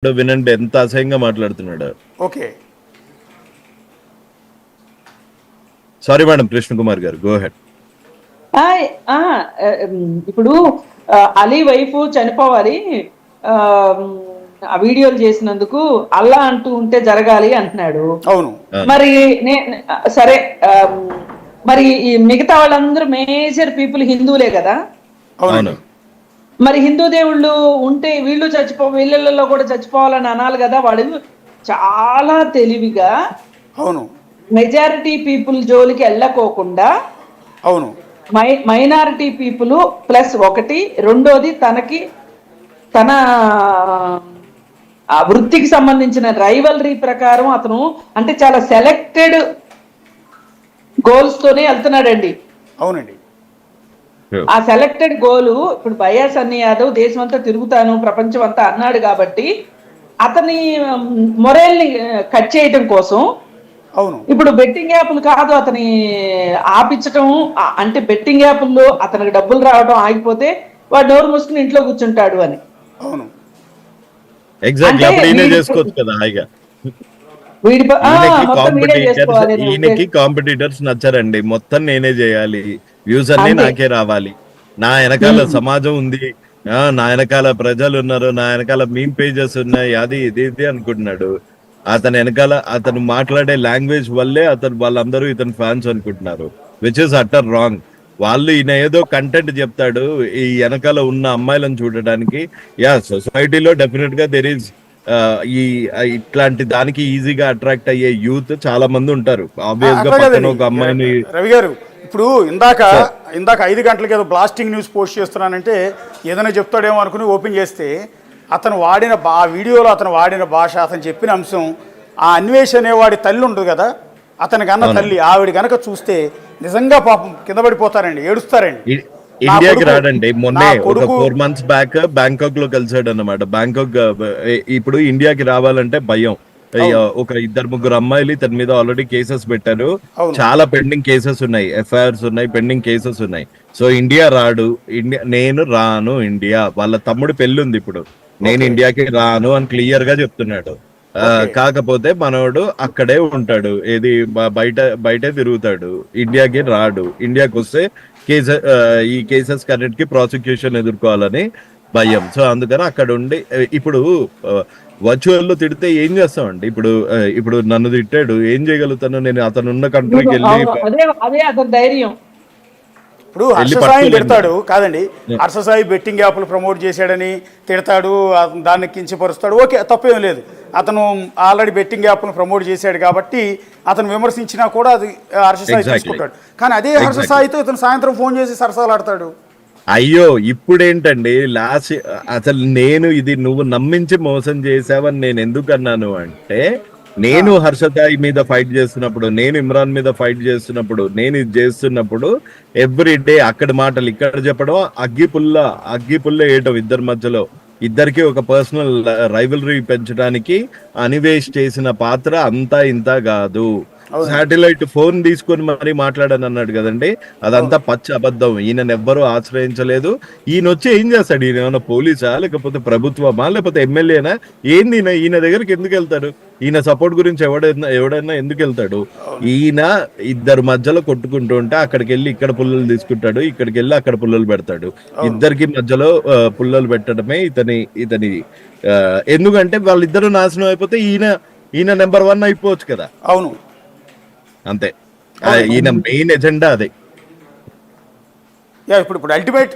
వినండి ఎంత అసహ్యంగా మాట్లాడుతున్నాడు. Okay, sorry madam, Krishna Kumar గారు గో హెడ్. ఇప్పుడు అలీ వైఫ్ చనిపోవాలి, ఆ వీడియోలు చేసినందుకు అల్లా అంటూ ఉంటే జరగాలి అంటున్నాడు. అవును. మరి సరే, మరి ఈ మిగతా వాళ్ళందరూ మేజర్ పీపుల్ హిందువులే కదా. అవును. మరి హిందూ దేవుళ్ళు ఉంటే వీళ్ళు వీళ్ళల్లో కూడా చచ్చిపోవాలని అనాలి కదా. వాడు చాలా తెలివిగా అవును మెజారిటీ పీపుల్ జోలికి వెళ్ళకోకుండా అవును మైనారిటీ పీపుల్ ప్లస్ ఒకటి, రెండోది తన వృత్తికి సంబంధించిన రైవలరీ ప్రకారం అతను అంటే చాలా సెలెక్టెడ్ గోల్స్ తోనే వెళ్తున్నాడండి. అవునండి. ఆ సెలెక్టెడ్ గోలు ఇప్పుడు వైఎస్ సన్నీ యాదవ్ దేశం అంతా తిరుగుతాను, ప్రపంచం అంతా అన్నాడు కాబట్టి అతని మొరేల్ని కట్ చేయటం కోసం అవును. ఇప్పుడు బెట్టింగ్ యాప్లు కాదు అతని ఆపించటం, అంటే బెట్టింగ్ యాప్ల్లో అతనికి డబ్బులు రావడం ఆగిపోతే వాడు నోరు మూసుకుని ఇంట్లో కూర్చుంటాడు అని. అవును, చేసుకోవచ్చు కదా హాయిగా. ఈయనకి కాంపిటీటర్స్ నచ్చారండి, మొత్తం నేనే చేయాలి, వ్యూస్ అన్ని నాకే రావాలి, నా వెనకాల సమాజం ఉంది, నా వెనకాల ప్రజలు ఉన్నారు, నా వెనకాల మీమ్ పేజెస్ ఉన్నాయి, అది ఇది అనుకుంటున్నాడు. అతని వెనకాల అతను మాట్లాడే లాంగ్వేజ్ వల్లే వాళ్ళందరూ ఇతని ఫ్యాన్స్ అనుకుంటున్నారు, విచ్ ఇస్ అటర్ రాంగ్. వాళ్ళు ఈయన ఏదో కంటెంట్ చెప్తాడు ఈ వెనకాల ఉన్న అమ్మాయిలను చూడడానికి. యా, సొసైటీలో డెఫినెట్ గా దెర్ ఈస్ ఇట్లాంటి దానికి ఈజీగా అట్రాక్ట్ అయ్యే యూత్ చాలా మంది ఉంటారు. ఆబ్వియస్ గా పక్కన ఒక అమ్మాయిని. రవి గారు, ఇప్పుడు ఇందాక 5 గంటలకి ఏదో బ్లాస్టింగ్ న్యూస్ పోస్ట్ చేస్తున్నానంటే ఏదైనా చెప్తాడేమో అనుకుని ఓపెన్ చేస్తే అతను వాడిన ఆ వీడియోలో అతను వాడిన భాష, అతను చెప్పిన అంశం, ఆ అన్వేష్ అనేవాడి తల్లి ఉంటుంది కదా, అతని కన్నా తల్లి, ఆవిడ గనక చూస్తే నిజంగా పాపం కింద పడిపోతారండి, ఏడుస్తారండి. ఇండియాకి రాడండి, మొన్నే ఒక 4 months బ్యాక్ బ్యాంకాక్ లో కలిసాడు అన్నమాట. బ్యాంకాక్ ఇప్పుడు ఇండియాకి రావాలంటే భయం. ఒక 2-3 అమ్మాయిలు ఇతని మీద ఆల్రెడీ కేసెస్ పెట్టారు, చాలా పెండింగ్ కేసెస్ ఉన్నాయి, ఎఫ్ఐఆర్స్ ఉన్నాయి, పెండింగ్ కేసెస్ ఉన్నాయి. సో ఇండియా రాడు, నేను రాను ఇండియా, వాళ్ళ తమ్ముడు పెళ్లి ఉంది ఇప్పుడు, నేను ఇండియాకి రాను అని క్లియర్ గా చెప్తున్నాడు. కాకపోతే మనోడు అక్కడే ఉంటాడు, ఏది బయటే తిరుగుతాడు, ఇండియాకి రాడు. ఇండియాకి వస్తే ఈ కేసెస్ కన్నిటికి ప్రాసిక్యూషన్ ఎదుర్కోవాలని భయం. సో అందుకని అక్కడ ఉండి ఇప్పుడు వర్చువల్ లో తిడితే ఏం చేస్తామండి? ఇప్పుడు నన్ను తిట్టాడు, ఏం చేయగలుగుతాను నేను? అతను ఉన్న కంట్రీకి వెళ్ళి ధైర్యం. ఇప్పుడు హర్షసాయి తిడతాడు కాదండి, హర్షసాయి బెట్టింగ్ యాప్లు ప్రమోట్ చేశాడని తిడతాడు, దాన్ని కించపరుస్తాడు, ఓకే, తప్పేం లేదు. అతను ఆల్రెడీ బెట్టింగ్ యాప్ను ప్రమోట్ చేశాడు కాబట్టి అతను విమర్శించినా కూడా అది హర్షసాయి తీసుకుంటాడు. కానీ అదే హర్షసాయితో ఇతను సాయంత్రం ఫోన్ చేసి సరసాలాడతాడు. అయ్యో, ఇప్పుడేంటండి అసలు నేను ఇది నువ్వు నమ్మించి మోసం చేసావని నేను ఎందుకు అన్నాను అంటే, నేను హర్షతాయి మీద ఫైట్ చేస్తున్నప్పుడు, నేను ఇమ్రాన్ మీద ఫైట్ చేస్తున్నప్పుడు, నేను ఇది చేస్తున్నప్పుడు ఎవ్రీ డే అక్కడ మాటలు ఇక్కడ చెప్పడం, అగ్గిపుల్ల వేయటం ఇద్దరి మధ్యలో. ఇద్దరికి ఒక పర్సనల్ రైవలరీ పెంచడానికి అనివేష్ చేసిన పాత్ర అంతా ఇంత కాదు. శాటిలైట్ ఫోన్ తీసుకొని మరీ మాట్లాడని అన్నాడు కదండి, అదంతా పచ్చి అబద్ధం. ఈయనను ఎవ్వరూ ఆశ్రయించలేదు. ఈయన వచ్చి ఏం చేస్తాడు? ఈయన ఏమైనా పోలీసా, లేకపోతే ప్రభుత్వమా, లేకపోతే ఎమ్మెల్యేనా? ఏంది ఈయన దగ్గరికి ఎందుకు వెళ్తాడు? ఈయన సపోర్ట్ గురించి ఎవడైనా ఎందుకు వెళ్తాడు? ఈయన ఇద్దరు మధ్యలో కొట్టుకుంటూ ఉంటే అక్కడికి వెళ్ళి ఇక్కడ పుల్లలు తీసుకుంటాడు, ఇక్కడికి వెళ్ళి అక్కడ పుల్లలు పెడతాడు. ఇద్దరికి మధ్యలో పుల్లలు పెట్టడమే ఇతని ఎందుకంటే వాళ్ళిద్దరూ నాశనం అయిపోతే ఈయన నెంబర్ 1 అయిపోవచ్చు కదా. అవును, అంతే, ఈయన మెయిన్ ఎజెండా అదే. ఇప్పుడు అల్టిమేట్